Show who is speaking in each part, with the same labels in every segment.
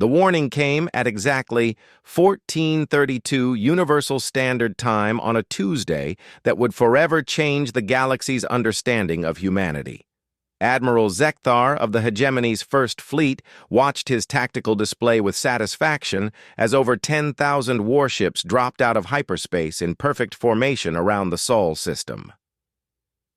Speaker 1: The warning came at exactly 14:32 Universal Standard Time on a Tuesday that would forever change the galaxy's understanding of humanity. Admiral Zekthar of the Hegemony's First Fleet watched his tactical display with satisfaction as over 10,000 warships dropped out of hyperspace in perfect formation around the Sol system.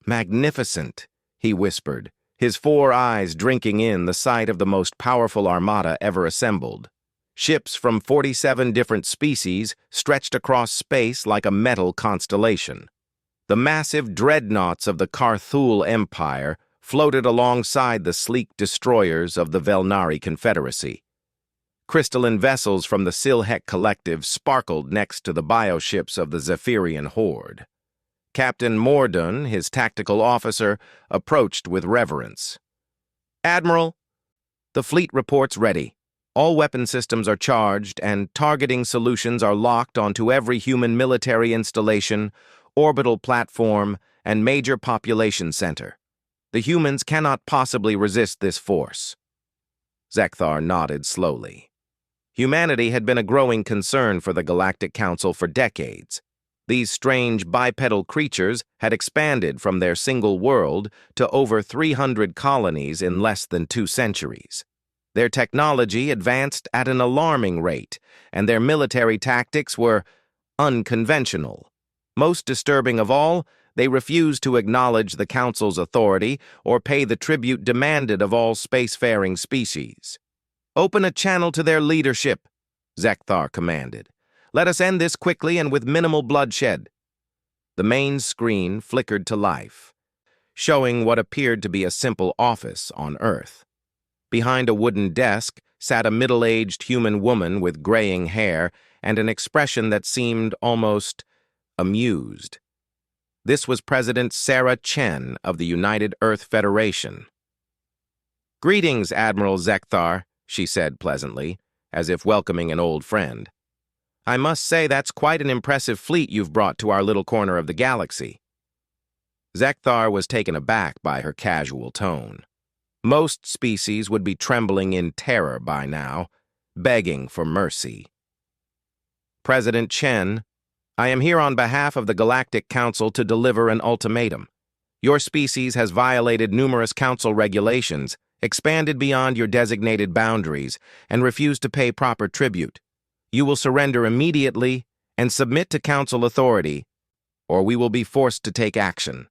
Speaker 1: "Magnificent," he whispered, his 4 eyes drinking in the sight of the most powerful armada ever assembled. Ships from 47 different species stretched across space like a metal constellation. The massive dreadnoughts of the Carthul Empire floated alongside the sleek destroyers of the Velnari Confederacy. Crystalline vessels from the Silhek Collective sparkled next to the bioships of the Zephyrian Horde. Captain Mordun, his tactical officer, approached with reverence. "Admiral, the fleet report's ready. All weapon systems are charged, and targeting solutions are locked onto every human military installation, orbital platform, and major population center. The humans cannot possibly resist this force." Zekthar nodded slowly. Humanity had been a growing concern for the Galactic Council for decades. These strange bipedal creatures had expanded from their single world to over 300 colonies in less than 2 centuries. Their technology advanced at an alarming rate, and their military tactics were unconventional. Most disturbing of all, they refused to acknowledge the Council's authority or pay the tribute demanded of all spacefaring species. "Open a channel to their leadership," Zekthar commanded. "Let us end this quickly and with minimal bloodshed." The main screen flickered to life, showing what appeared to be a simple office on Earth. Behind a wooden desk sat a middle-aged human woman with graying hair and an expression that seemed almost amused. This was President Sarah Chen of the United Earth Federation. "Greetings, Admiral Zekthar," she said pleasantly, as if welcoming an old friend. "I must say that's quite an impressive fleet you've brought to our little corner of the galaxy." Zekthar was taken aback by her casual tone. Most species would be trembling in terror by now, begging for mercy. "President Chen, I am here on behalf of the Galactic Council to deliver an ultimatum. Your species has violated numerous Council regulations, expanded beyond your designated boundaries, and refused to pay proper tribute. You will surrender immediately and submit to Council authority, or we will be forced to take action."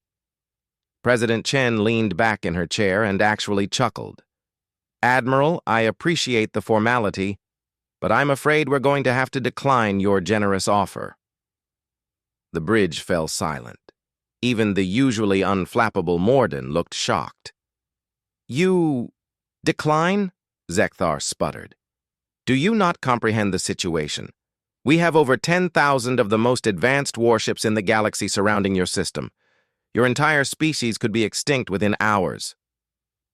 Speaker 1: President Chen leaned back in her chair and actually chuckled. "Admiral, I appreciate the formality, but I'm afraid we're going to have to decline your generous offer." The bridge fell silent. Even the usually unflappable Mordun looked shocked. "You decline?" Zekthar sputtered. "Do you not comprehend the situation? We have over 10,000 of the most advanced warships in the galaxy surrounding your system. Your entire species could be extinct within hours."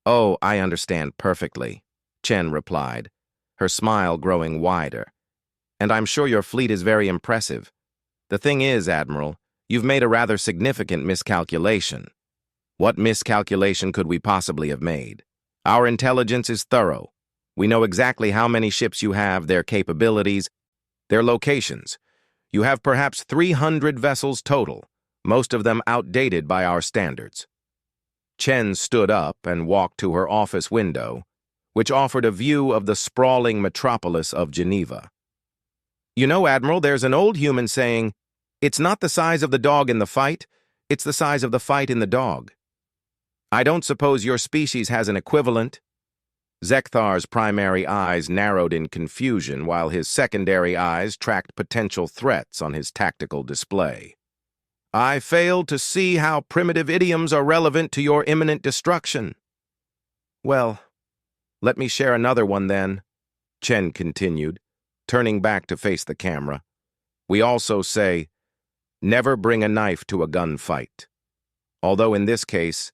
Speaker 1: "Oh, I understand perfectly," Chen replied, her smile growing wider. "And I'm sure your fleet is very impressive. The thing is, Admiral, you've made a rather significant miscalculation." "What miscalculation could we possibly have made? Our intelligence is thorough. We know exactly how many ships you have, their capabilities, their locations. You have perhaps 300 vessels total, most of them outdated by our standards." Chen stood up and walked to her office window, which offered a view of the sprawling metropolis of Geneva. "You know, Admiral, there's an old human saying, 'It's not the size of the dog in the fight, it's the size of the fight in the dog.' I don't suppose your species has an equivalent?" Zekthar's primary eyes narrowed in confusion while his secondary eyes tracked potential threats on his tactical display. "I fail to see how primitive idioms are relevant to your imminent destruction." "Well, let me share another one then," Chen continued, turning back to face the camera. "We also say, never bring a knife to a gunfight. Although in this case,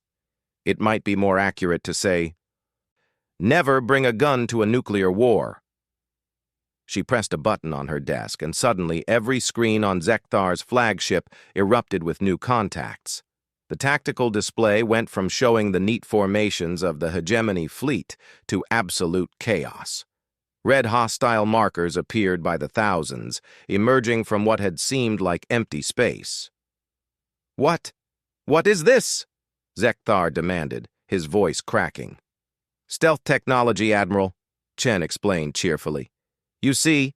Speaker 1: it might be more accurate to say, never bring a gun to a nuclear war." She pressed a button on her desk, and suddenly every screen on Zekthar's flagship erupted with new contacts. The tactical display went from showing the neat formations of the Hegemony fleet to absolute chaos. Red hostile markers appeared by the thousands, emerging from what had seemed like empty space. "What? What is this?" Zekthar demanded, his voice cracking. "Stealth technology, Admiral," Chen explained cheerfully. "You see,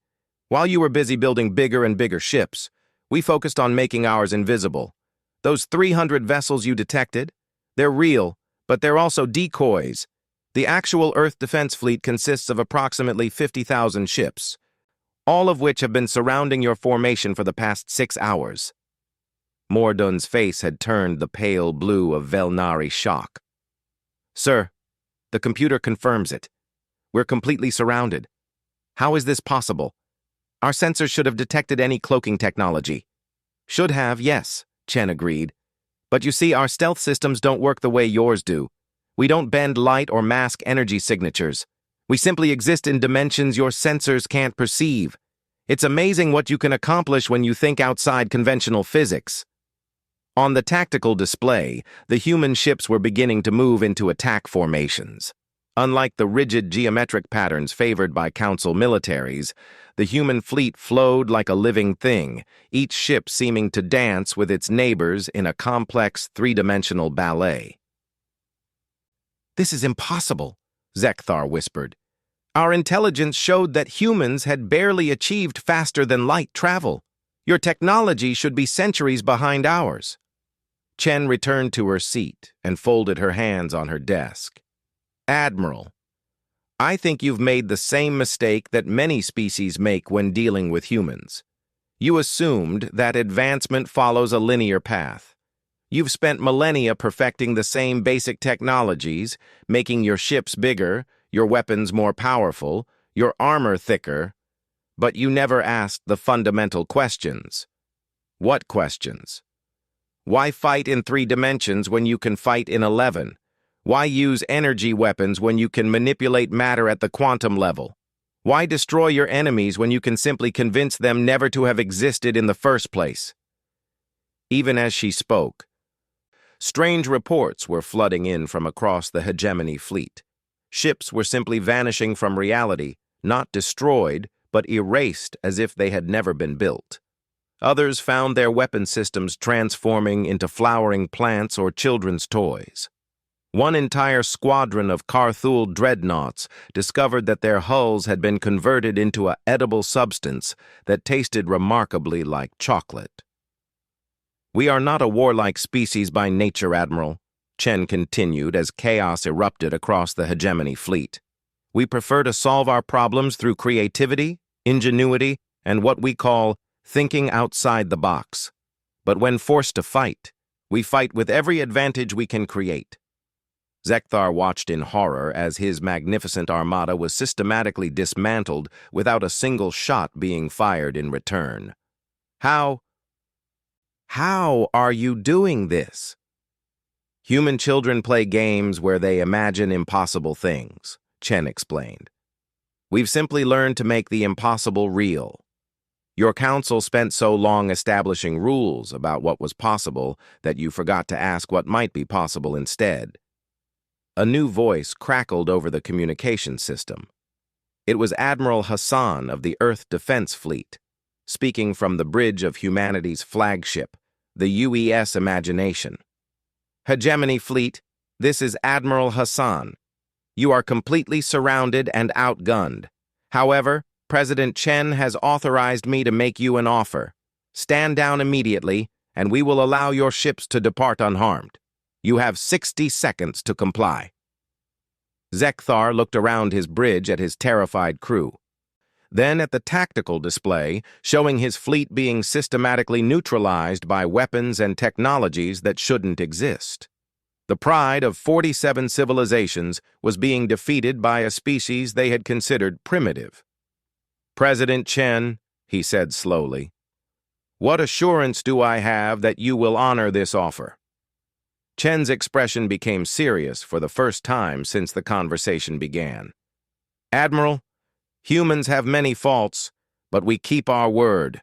Speaker 1: while you were busy building bigger and bigger ships, we focused on making ours invisible. Those 300 vessels you detected, they're real, but they're also decoys. The actual Earth defense fleet consists of approximately 50,000 ships, all of which have been surrounding your formation for the past 6 hours. Mordun's face had turned the pale blue of Velnari shock. "Sir, the computer confirms it. We're completely surrounded. How is this possible? Our sensors should have detected any cloaking technology." "Should have, yes," Chen agreed. "But you see, our stealth systems don't work the way yours do. We don't bend light or mask energy signatures. We simply exist in dimensions your sensors can't perceive. It's amazing what you can accomplish when you think outside conventional physics." On the tactical display, the human ships were beginning to move into attack formations. Unlike the rigid geometric patterns favored by Council militaries, the human fleet flowed like a living thing, each ship seeming to dance with its neighbors in a complex three-dimensional ballet. "This is impossible," Zekthar whispered. "Our intelligence showed that humans had barely achieved faster-than-light travel. Your technology should be centuries behind ours." Chen returned to her seat and folded her hands on her desk. "Admiral, I think you've made the same mistake that many species make when dealing with humans. You assumed that advancement follows a linear path. You've spent millennia perfecting the same basic technologies, making your ships bigger, your weapons more powerful, your armor thicker, but you never asked the fundamental questions." "What questions?" "Why fight in 3 dimensions when you can fight in 11? Why use energy weapons when you can manipulate matter at the quantum level? Why destroy your enemies when you can simply convince them never to have existed in the first place?" Even as she spoke, strange reports were flooding in from across the hegemony fleet. Ships were simply vanishing from reality, not destroyed, but erased as if they had never been built. Others found their weapon systems transforming into flowering plants or children's toys. One entire squadron of Carthul dreadnoughts discovered that their hulls had been converted into an edible substance that tasted remarkably like chocolate. "We are not a warlike species by nature, Admiral," Chen continued as chaos erupted across the hegemony fleet. "We prefer to solve our problems through creativity, ingenuity, and what we call thinking outside the box. But when forced to fight, we fight with every advantage we can create." Zekthar watched in horror as his magnificent armada was systematically dismantled without a single shot being fired in return. How are you doing this?" "Human children play games where they imagine impossible things," Chen explained. "We've simply learned to make the impossible real. Your council spent so long establishing rules about what was possible that you forgot to ask what might be possible instead." A new voice crackled over the communication system. It was Admiral Hassan of the Earth Defense Fleet, speaking from the bridge of humanity's flagship, the UES Imagination. "Hegemony Fleet, this is Admiral Hassan. You are completely surrounded and outgunned. However, President Chen has authorized me to make you an offer. Stand down immediately, and we will allow your ships to depart unharmed. You have 60 seconds to comply." Zekthar looked around his bridge at his terrified crew. Then at the tactical display, showing his fleet being systematically neutralized by weapons and technologies that shouldn't exist. The pride of 47 civilizations was being defeated by a species they had considered primitive. "President Chen," he said slowly, "what assurance do I have that you will honor this offer?" Chen's expression became serious for the first time since the conversation began. "Admiral, humans have many faults, but we keep our word.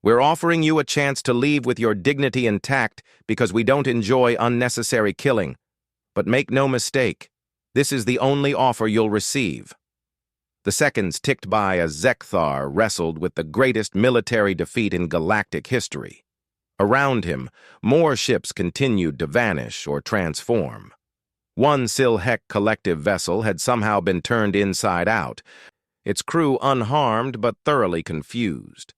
Speaker 1: We're offering you a chance to leave with your dignity intact because we don't enjoy unnecessary killing. But make no mistake, this is the only offer you'll receive." The seconds ticked by as Zekthar wrestled with the greatest military defeat in galactic history. Around him, more ships continued to vanish or transform. One Silhek collective vessel had somehow been turned inside out, its crew unharmed but thoroughly confused.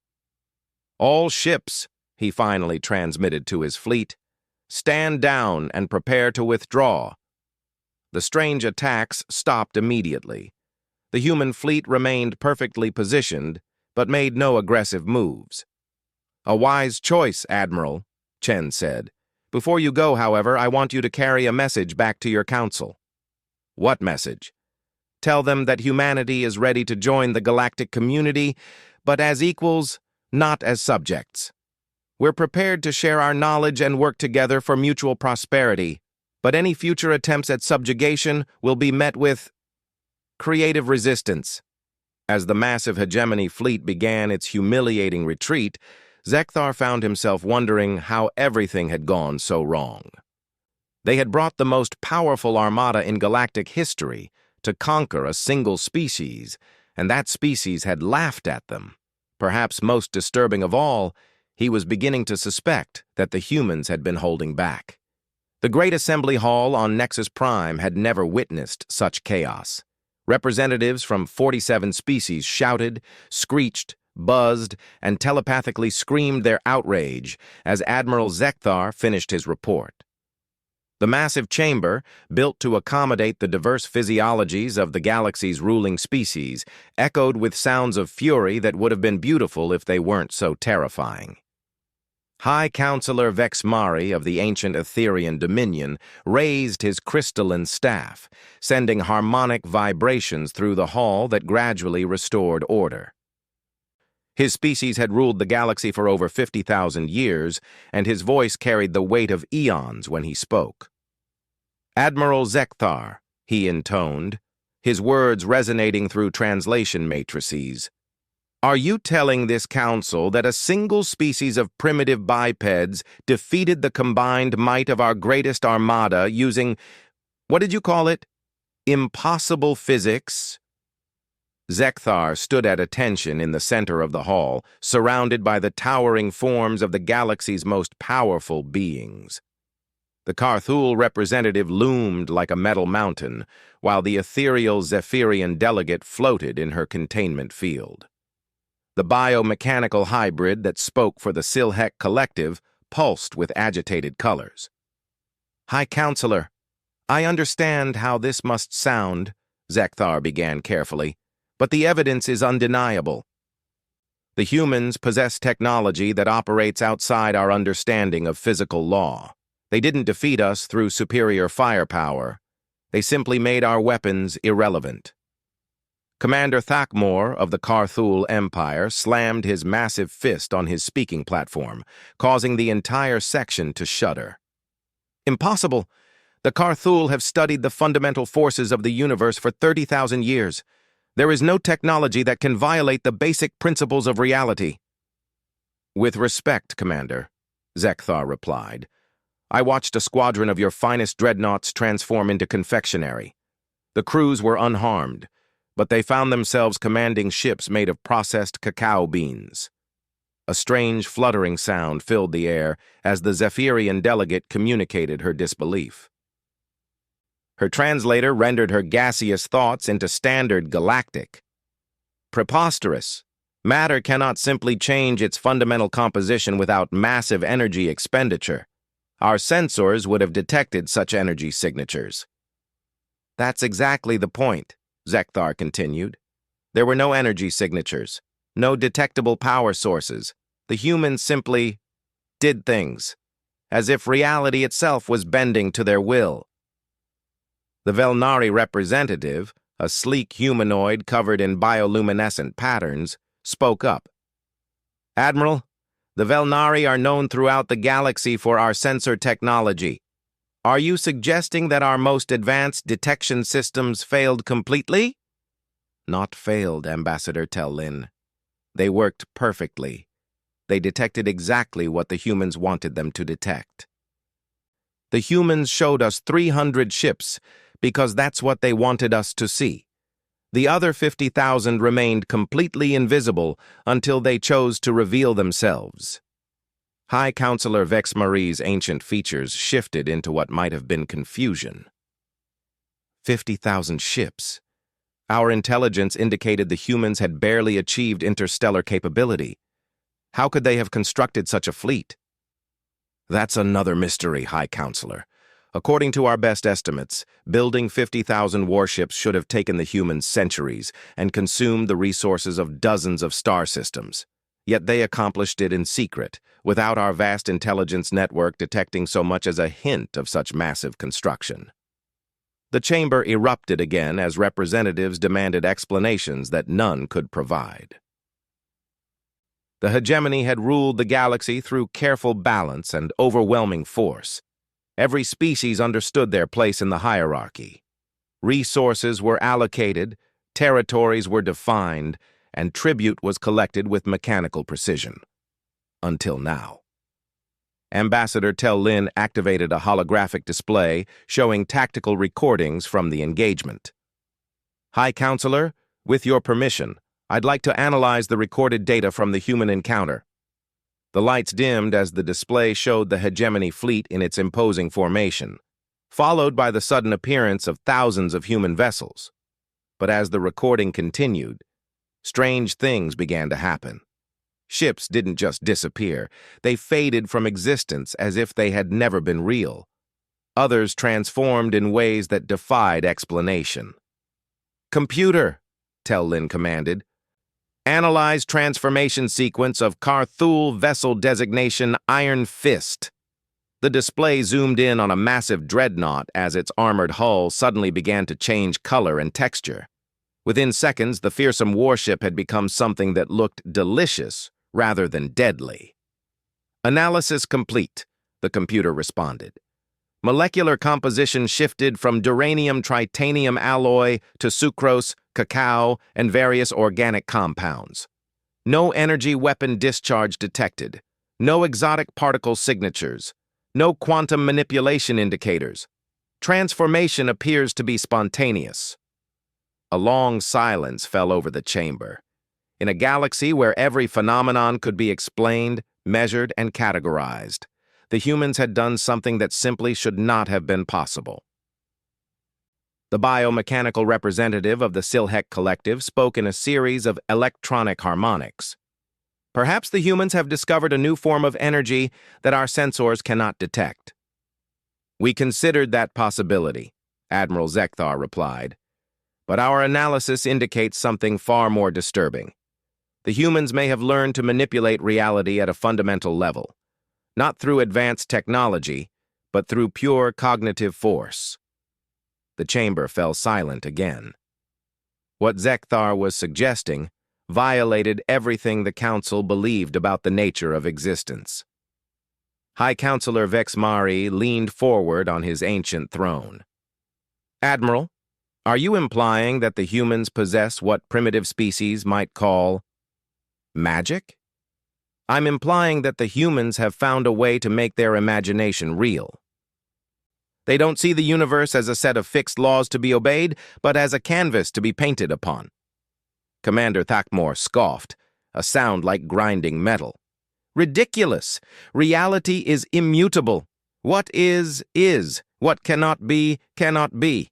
Speaker 1: "All ships," he finally transmitted to his fleet, "stand down and prepare to withdraw." The strange attacks stopped immediately. The human fleet remained perfectly positioned, but made no aggressive moves. "A wise choice, Admiral," Chen said. "Before you go, however, I want you to carry a message back to your council." "What message?" "Tell them that humanity is ready to join the galactic community, but as equals, not as subjects. We're prepared to share our knowledge and work together for mutual prosperity, but any future attempts at subjugation will be met with creative resistance." As the massive hegemony fleet began its humiliating retreat, Zekthar found himself wondering how everything had gone so wrong. They had brought the most powerful armada in galactic history to conquer a single species, and that species had laughed at them. Perhaps most disturbing of all, he was beginning to suspect that the humans had been holding back. The Great Assembly Hall on Nexus Prime had never witnessed such chaos. Representatives from 47 species shouted, screeched, buzzed, and telepathically screamed their outrage as Admiral Zekthar finished his report. The massive chamber, built to accommodate the diverse physiologies of the galaxy's ruling species, echoed with sounds of fury that would have been beautiful if they weren't so terrifying. High Counselor Vexmari of the ancient Etherian Dominion raised his crystalline staff, sending harmonic vibrations through the hall that gradually restored order. His species had ruled the galaxy for over 50,000 years, and his voice carried the weight of eons when he spoke. "Admiral Zekthar," he intoned, his words resonating through translation matrices. "Are you telling this council that a single species of primitive bipeds defeated the combined might of our greatest armada using, what did you call it? Impossible physics?" Zekthar stood at attention in the center of the hall, surrounded by the towering forms of the galaxy's most powerful beings. The Carthul representative loomed like a metal mountain, while the ethereal Zephyrian delegate floated in her containment field. The biomechanical hybrid that spoke for the Silhek collective pulsed with agitated colors. "High Counselor, I understand how this must sound," Zekthar began carefully, "but the evidence is undeniable. The humans possess technology that operates outside our understanding of physical law. They didn't defeat us through superior firepower. They simply made our weapons irrelevant." Commander Thakmor of the Carthul Empire slammed his massive fist on his speaking platform, causing the entire section to shudder. "Impossible! The Carthul have studied the fundamental forces of the universe for 30,000 years. There is no technology that can violate the basic principles of reality." "With respect, Commander," Zekthar replied, "I watched a squadron of your finest dreadnoughts transform into confectionery. The crews were unharmed, but they found themselves commanding ships made of processed cacao beans." A strange fluttering sound filled the air as the Zephyrian delegate communicated her disbelief. Her translator rendered her gaseous thoughts into standard galactic. "Preposterous. Matter cannot simply change its fundamental composition without massive energy expenditure. Our sensors would have detected such energy signatures." "That's exactly the point," Zekthar continued. "There were no energy signatures, no detectable power sources. The humans simply did things, as if reality itself was bending to their will." The Velnari representative, a sleek humanoid covered in bioluminescent patterns, spoke up. "Admiral, the Velnari are known throughout the galaxy for our sensor technology. Are you suggesting that our most advanced detection systems failed completely?" "Not failed, Ambassador Tellin. They worked perfectly. They detected exactly what the humans wanted them to detect. The humans showed us 300 ships because that's what they wanted us to see. The other 50,000 remained completely invisible until they chose to reveal themselves. High Counselor Vexmarie's ancient features shifted into what might have been confusion. 50,000 ships. Our intelligence indicated the humans had barely achieved interstellar capability. How could they have constructed such a fleet? That's another mystery, High Counselor. According to our best estimates, building 50,000 warships should have taken the humans centuries and consumed the resources of dozens of star systems. Yet they accomplished it in secret, without our vast intelligence network detecting so much as a hint of such massive construction. The chamber erupted again as representatives demanded explanations that none could provide. The hegemony had ruled the galaxy through careful balance and overwhelming force. Every species understood their place in the hierarchy. Resources were allocated, territories were defined, and tribute was collected with mechanical precision. Until now. Ambassador Tell Lin activated a holographic display showing tactical recordings from the engagement. High Counselor, with your permission, I'd like to analyze the recorded data from the human encounter. The lights dimmed as the display showed the hegemony fleet in its imposing formation, followed by the sudden appearance of thousands of human vessels. But as the recording continued, strange things began to happen. Ships didn't just disappear, they faded from existence as if they had never been real. Others transformed in ways that defied explanation. "Computer," Tell Lin commanded. "Analyze transformation sequence of Carthul vessel designation Iron Fist." The display zoomed in on a massive dreadnought as its armored hull suddenly began to change color and texture. Within seconds, the fearsome warship had become something that looked delicious rather than deadly. "Analysis complete," the computer responded. Molecular composition shifted from duranium-tritanium alloy to sucrose, cacao, and various organic compounds. No energy weapon discharge detected. No exotic particle signatures. No quantum manipulation indicators. Transformation appears to be spontaneous. A long silence fell over the chamber. In a galaxy where every phenomenon could be explained, measured, and categorized, the humans had done something that simply should not have been possible. The biomechanical representative of the Silhek Collective spoke in a series of electronic harmonics. "Perhaps the humans have discovered a new form of energy that our sensors cannot detect." "We considered that possibility," Admiral Zekthar replied. "But our analysis indicates something far more disturbing. The humans may have learned to manipulate reality at a fundamental level, not through advanced technology, but through pure cognitive force." The chamber fell silent again. What Zekthar was suggesting violated everything the Council believed about the nature of existence. High Counselor Vexmarie leaned forward on his ancient throne. "Admiral, are you implying that the humans possess what primitive species might call magic?" "I'm implying that the humans have found a way to make their imagination real. They don't see the universe as a set of fixed laws to be obeyed, but as a canvas to be painted upon." Commander Thakmor scoffed, a sound like grinding metal. "Ridiculous! Reality is immutable. What is. What cannot be, cannot be."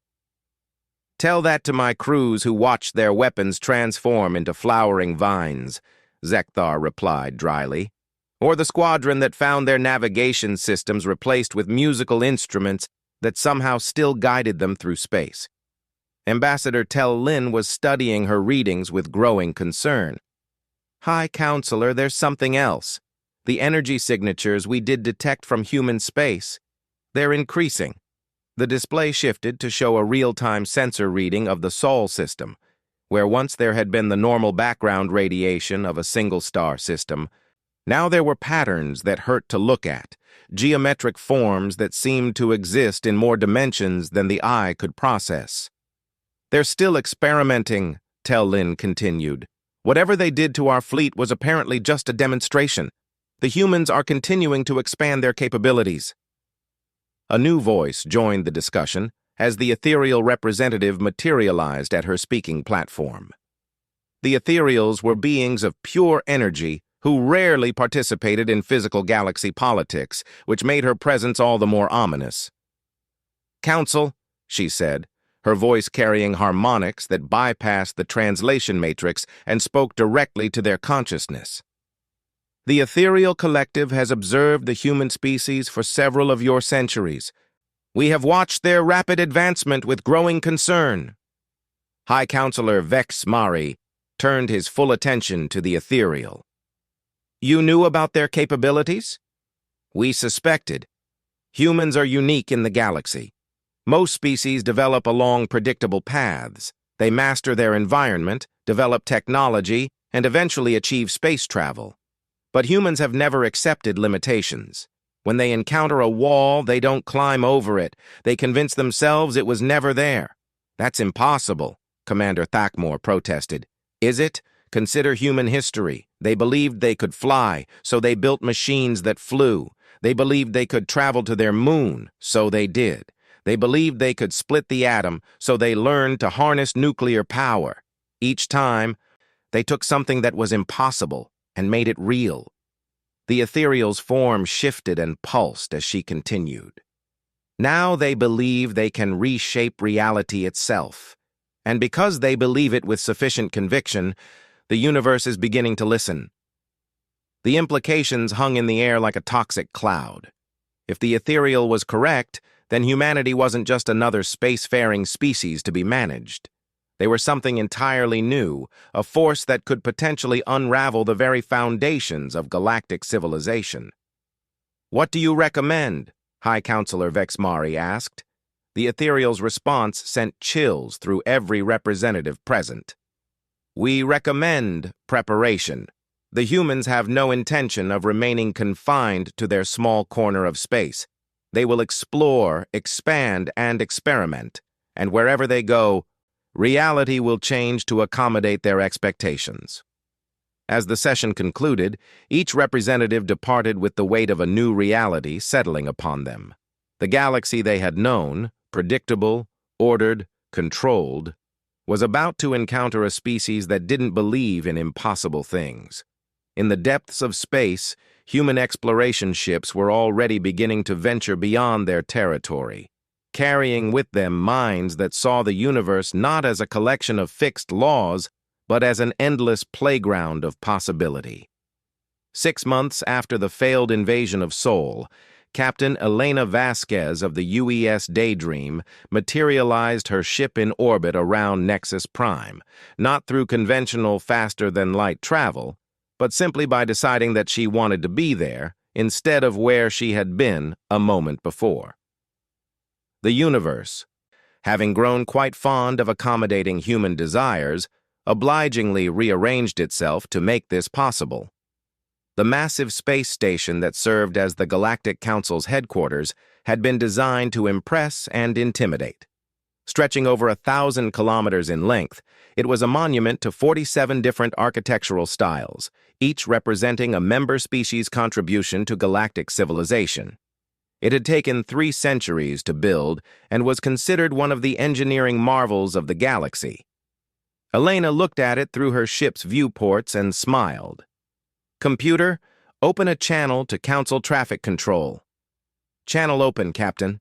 Speaker 1: "Tell that to my crews who watched their weapons transform into flowering vines," Zekthar replied dryly. "Or the squadron that found their navigation systems replaced with musical instruments that somehow still guided them through space." Ambassador Tell Lin was studying her readings with growing concern. "High Counselor, there's something else. The energy signatures we did detect from human space, they're increasing." The display shifted to show a real-time sensor reading of the Sol system, where once there had been the normal background radiation of a single star system. Now there were patterns that hurt to look at, geometric forms that seemed to exist in more dimensions than the eye could process. "They're still experimenting," Tell Lin continued. "Whatever they did to our fleet was apparently just a demonstration. The humans are continuing to expand their capabilities." A new voice joined the discussion, as the ethereal representative materialized at her speaking platform. The ethereals were beings of pure energy who rarely participated in physical galaxy politics, which made her presence all the more ominous. "Council," she said, her voice carrying harmonics that bypassed the translation matrix and spoke directly to their consciousness. "The ethereal collective has observed the human species for several of your centuries. We have watched their rapid advancement with growing concern." High Counselor Vex Mari turned his full attention to the ethereal. "You knew about their capabilities?" "We suspected. Humans are unique in the galaxy. Most species develop along predictable paths. They master their environment, develop technology, and eventually achieve space travel. But humans have never accepted limitations. When they encounter a wall, they don't climb over it. They convince themselves it was never there." "That's impossible," Commander Thakmore protested. "Is it? Consider human history. They believed they could fly, so they built machines that flew. They believed they could travel to their moon, so they did. They believed they could split the atom, so they learned to harness nuclear power. Each time, they took something that was impossible and made it real." The ethereal's form shifted and pulsed as she continued. "Now they believe they can reshape reality itself. And because they believe it with sufficient conviction, the universe is beginning to listen." The implications hung in the air like a toxic cloud. If the ethereal was correct, then humanity wasn't just another spacefaring species to be managed. They were something entirely new, a force that could potentially unravel the very foundations of galactic civilization. "What do you recommend?" High Counselor Vex Mari asked. The ethereal's response sent chills through every representative present. "We recommend preparation. The humans have no intention of remaining confined to their small corner of space. They will explore, expand, and experiment, and wherever they go, reality will change to accommodate their expectations." As the session concluded, each representative departed with the weight of a new reality settling upon them. The galaxy they had known, predictable, ordered, controlled, was about to encounter a species that didn't believe in impossible things. In the depths of space, human exploration ships were already beginning to venture beyond their territory, carrying with them minds that saw the universe not as a collection of fixed laws, but as an endless playground of possibility. 6 months after the failed invasion of Sol, Captain Elena Vasquez of the UES Daydream materialized her ship in orbit around Nexus Prime, not through conventional faster-than-light travel, but simply by deciding that she wanted to be there instead of where she had been a moment before. The universe, having grown quite fond of accommodating human desires, obligingly rearranged itself to make this possible. The massive space station that served as the Galactic Council's headquarters had been designed to impress and intimidate. Stretching over 1,000 kilometers in length, it was a monument to 47 different architectural styles, each representing a member species' contribution to galactic civilization. It had taken 3 centuries to build and was considered one of the engineering marvels of the galaxy. Elena looked at it through her ship's viewports and smiled. "Computer, open a channel to Council Traffic Control." "Channel open, Captain."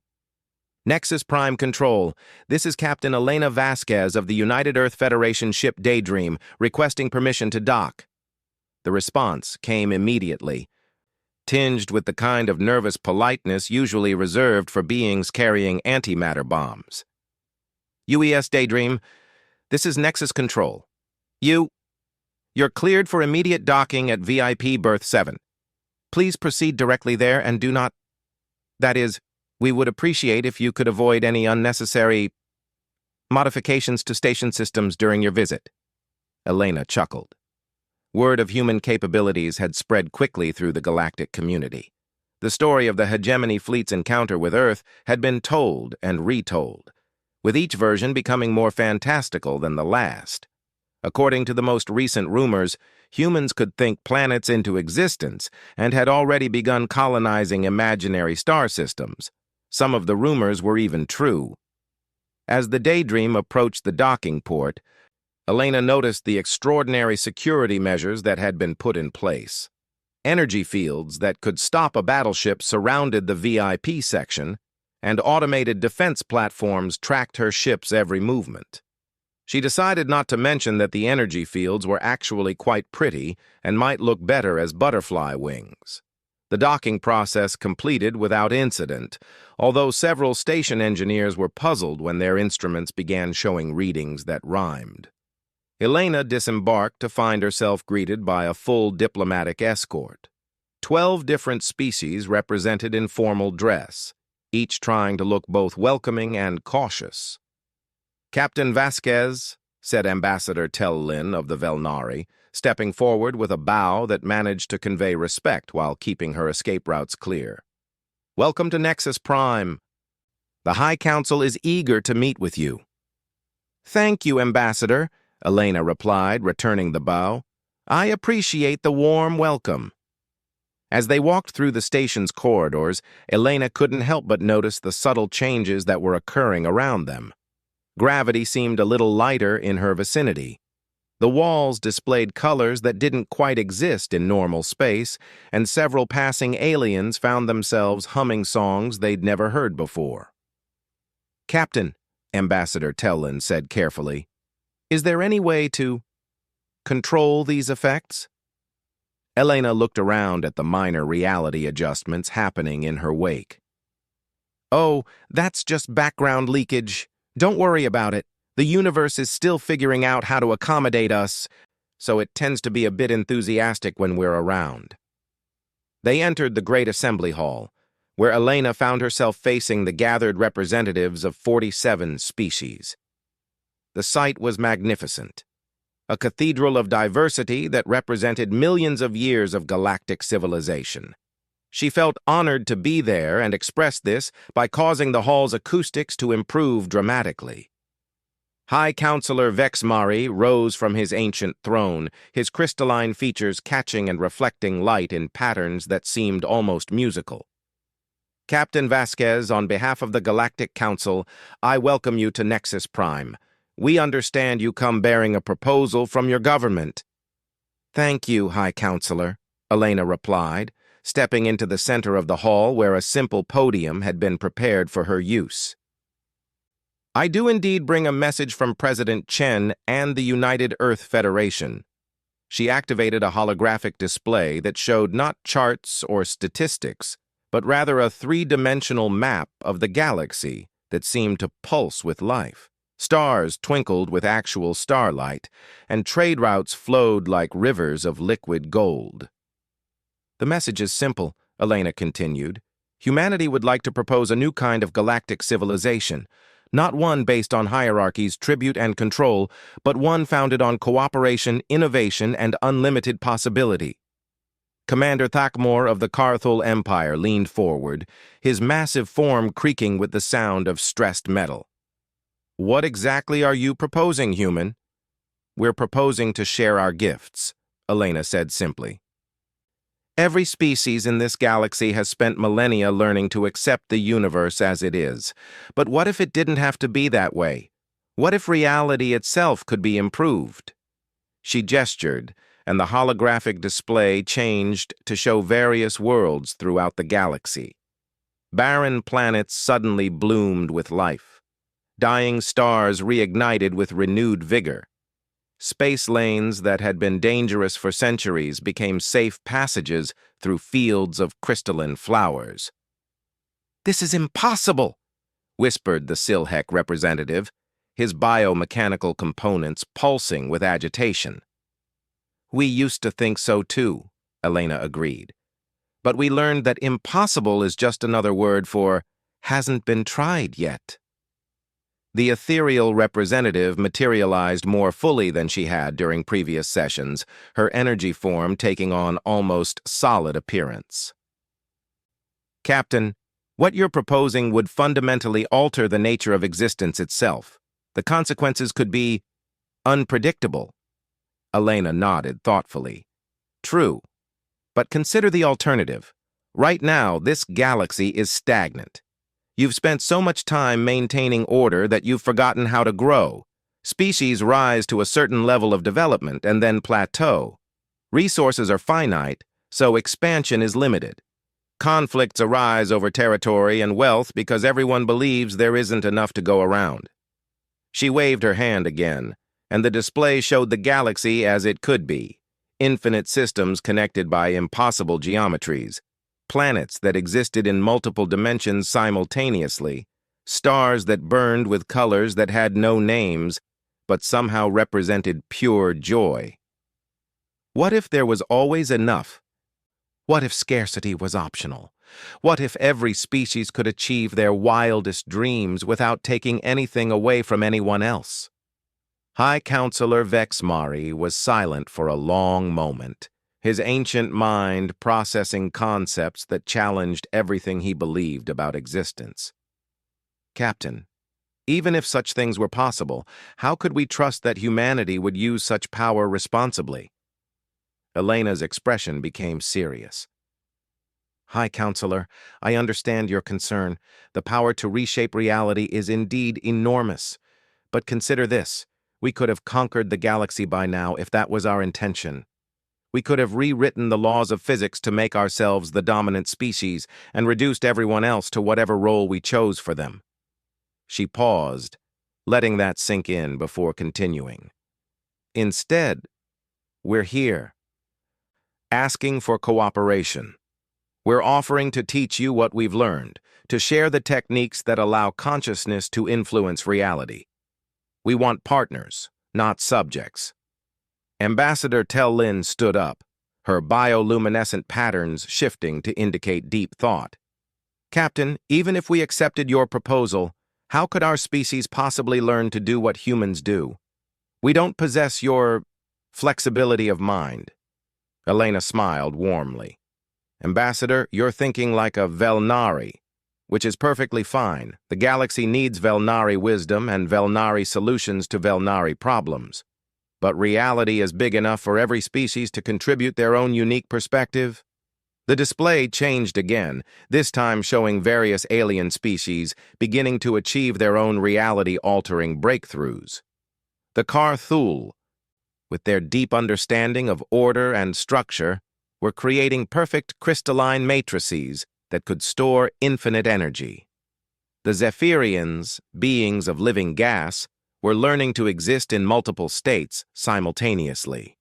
Speaker 1: "Nexus Prime Control, this is Captain Elena Vasquez of the United Earth Federation ship Daydream, requesting permission to dock." The response came immediately, tinged with the kind of nervous politeness usually reserved for beings carrying antimatter bombs. "UES Daydream, this is Nexus Control. You're cleared for immediate docking at VIP Berth 7. Please proceed directly there and do not... That is, we would appreciate if you could avoid any unnecessary modifications to station systems during your visit." Elena chuckled. Word of human capabilities had spread quickly through the galactic community. The story of the Hegemony Fleet's encounter with Earth had been told and retold, with each version becoming more fantastical than the last. According to the most recent rumors, humans could think planets into existence and had already begun colonizing imaginary star systems. Some of the rumors were even true. As the Daydream approached the docking port, Elena noticed the extraordinary security measures that had been put in place. Energy fields that could stop a battleship surrounded the VIP section, and automated defense platforms tracked her ship's every movement. She decided not to mention that the energy fields were actually quite pretty and might look better as butterfly wings. The docking process completed without incident, although several station engineers were puzzled when their instruments began showing readings that rhymed. Elena disembarked to find herself greeted by a full diplomatic escort. 12 different species represented in formal dress, each trying to look both welcoming and cautious. "Captain Vasquez," said Ambassador Tellin of the Velnari, stepping forward with a bow that managed to convey respect while keeping her escape routes clear. "Welcome to Nexus Prime. The High Council is eager to meet with you." "Thank you, Ambassador," Elena replied, returning the bow. "I appreciate the warm welcome." As they walked through the station's corridors, Elena couldn't help but notice the subtle changes that were occurring around them. Gravity seemed a little lighter in her vicinity. The walls displayed colors that didn't quite exist in normal space, and several passing aliens found themselves humming songs they'd never heard before. "Captain," Ambassador Tellin said carefully, "is there any way to control these effects?" Elena looked around at the minor reality adjustments happening in her wake. "Oh, that's just background leakage. Don't worry about it. The universe is still figuring out how to accommodate us, so it tends to be a bit enthusiastic when we're around." They entered the Great Assembly Hall, where Elena found herself facing the gathered representatives of 47 species. The sight was magnificent. A cathedral of diversity that represented millions of years of galactic civilization. She felt honored to be there and expressed this by causing the hall's acoustics to improve dramatically. High Counselor Vexmari rose from his ancient throne, his crystalline features catching and reflecting light in patterns that seemed almost musical. "Captain Vasquez, on behalf of the Galactic Council, I welcome you to Nexus Prime. We understand you come bearing a proposal from your government." "Thank you, High Counselor," Elena replied, stepping into the center of the hall where a simple podium had been prepared for her use. "I do indeed bring a message from President Chen and the United Earth Federation." She activated a holographic display that showed not charts or statistics, but rather a three-dimensional map of the galaxy that seemed to pulse with life. Stars twinkled with actual starlight, and trade routes flowed like rivers of liquid gold. "The message is simple," Elena continued. "Humanity would like to propose a new kind of galactic civilization, not one based on hierarchies, tribute, and control, but one founded on cooperation, innovation, and unlimited possibility." Commander Thakmor of the Karthul Empire leaned forward, his massive form creaking with the sound of stressed metal. "What exactly are you proposing, human?" "We're proposing to share our gifts," Elena said simply. "Every species in this galaxy has spent millennia learning to accept the universe as it is. But what if it didn't have to be that way? What if reality itself could be improved?" She gestured, and the holographic display changed to show various worlds throughout the galaxy. Barren planets suddenly bloomed with life. Dying stars reignited with renewed vigor. Space lanes that had been dangerous for centuries became safe passages through fields of crystalline flowers. "This is impossible," whispered the Silhek representative, his biomechanical components pulsing with agitation. "We used to think so too," Elena agreed. "But we learned that impossible is just another word for hasn't been tried yet." The ethereal representative materialized more fully than she had during previous sessions, her energy form taking on almost solid appearance. "Captain, what you're proposing would fundamentally alter the nature of existence itself. The consequences could be unpredictable." Elena nodded thoughtfully. "True. But consider the alternative. Right now, this galaxy is stagnant. You've spent so much time maintaining order that you've forgotten how to grow. Species rise to a certain level of development and then plateau. Resources are finite, so expansion is limited. Conflicts arise over territory and wealth because everyone believes there isn't enough to go around. She waved her hand again, and the display showed the galaxy as it could be. Infinite systems connected by impossible geometries. Planets that existed in multiple dimensions simultaneously. Stars that burned with colors that had no names, but somehow represented pure joy. What if there was always enough? What if scarcity was optional? What if every species could achieve their wildest dreams without taking anything away from anyone else? High Counselor Vex Mari was silent for a long moment, his ancient mind processing concepts that challenged everything he believed about existence. Captain, even if such things were possible, how could we trust that humanity would use such power responsibly? Elena's expression became serious. High Counselor, I understand your concern. The power to reshape reality is indeed enormous. But consider this. We could have conquered the galaxy by now if that was our intention. We could have rewritten the laws of physics to make ourselves the dominant species and reduced everyone else to whatever role we chose for them. She paused, letting that sink in before continuing. Instead, we're here, asking for cooperation. We're offering to teach you what we've learned, to share the techniques that allow consciousness to influence reality. We want partners, not subjects. Ambassador Tell-Lin stood up, her bioluminescent patterns shifting to indicate deep thought. Captain, even if we accepted your proposal, how could our species possibly learn to do what humans do? We don't possess your flexibility of mind. Elena smiled warmly. Ambassador, you're thinking like a Velnari, which is perfectly fine. The galaxy needs Velnari wisdom and Velnari solutions to Velnari problems. But reality is big enough for every species to contribute their own unique perspective. The display changed again, this time showing various alien species beginning to achieve their own reality-altering breakthroughs. The Karthul, with their deep understanding of order and structure, were creating perfect crystalline matrices that could store infinite energy. The Zephyrians, beings of living gas, were learning to exist in multiple states simultaneously.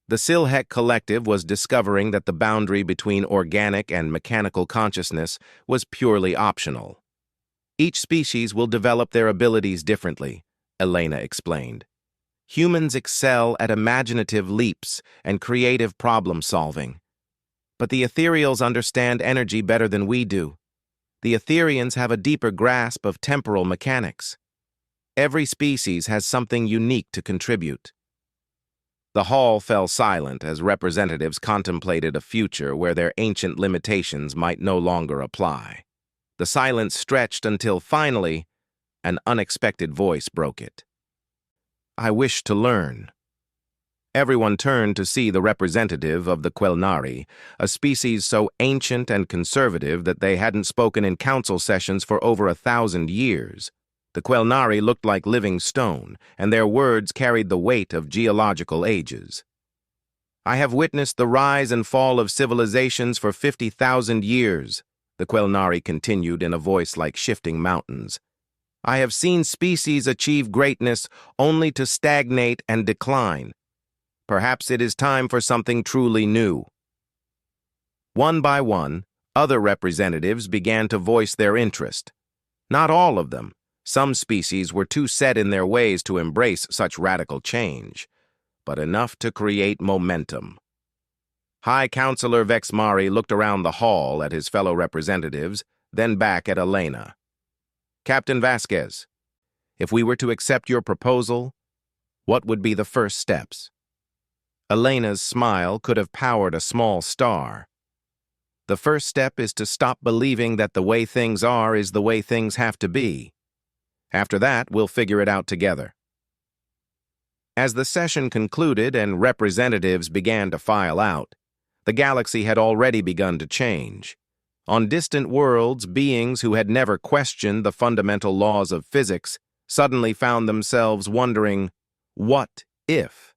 Speaker 1: The Silhek Collective was discovering that the boundary between organic and mechanical consciousness was purely optional. Each species will develop their abilities differently, Elena explained. Humans excel at imaginative leaps and creative problem-solving. But the ethereals understand energy better than we do. The Etherians have a deeper grasp of temporal mechanics. Every species has something unique to contribute. The hall fell silent as representatives contemplated a future where their ancient limitations might no longer apply. The silence stretched until finally, an unexpected voice broke it. I wish to learn. Everyone turned to see the representative of the Quelnari, a species so ancient and conservative that they hadn't spoken in council sessions for over 1,000 years. The Quelnari looked like living stone, and their words carried the weight of geological ages. I have witnessed the rise and fall of civilizations for 50,000 years, the Quelnari continued in a voice like shifting mountains. I have seen species achieve greatness only to stagnate and decline. Perhaps it is time for something truly new. One by one, other representatives began to voice their interest. Not all of them. Some species were too set in their ways to embrace such radical change, but enough to create momentum. High Counselor Vex Mari looked around the hall at his fellow representatives, then back at Elena. Captain Vasquez, if we were to accept your proposal, what would be the first steps? Elena's smile could have powered a small star. The first step is to stop believing that the way things are is the way things have to be. After that, we'll figure it out together. As the session concluded and representatives began to file out, the galaxy had already begun to change. On distant worlds, beings who had never questioned the fundamental laws of physics suddenly found themselves wondering, what if?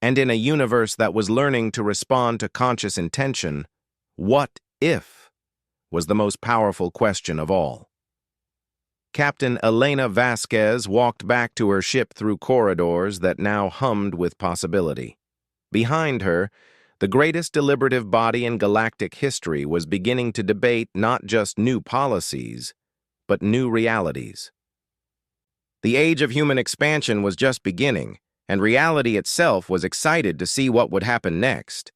Speaker 1: And in a universe that was learning to respond to conscious intention, what if was the most powerful question of all. Captain Elena Vasquez walked back to her ship through corridors that now hummed with possibility. Behind her, the greatest deliberative body in galactic history was beginning to debate not just new policies, but new realities. The age of human expansion was just beginning, and reality itself was excited to see what would happen next.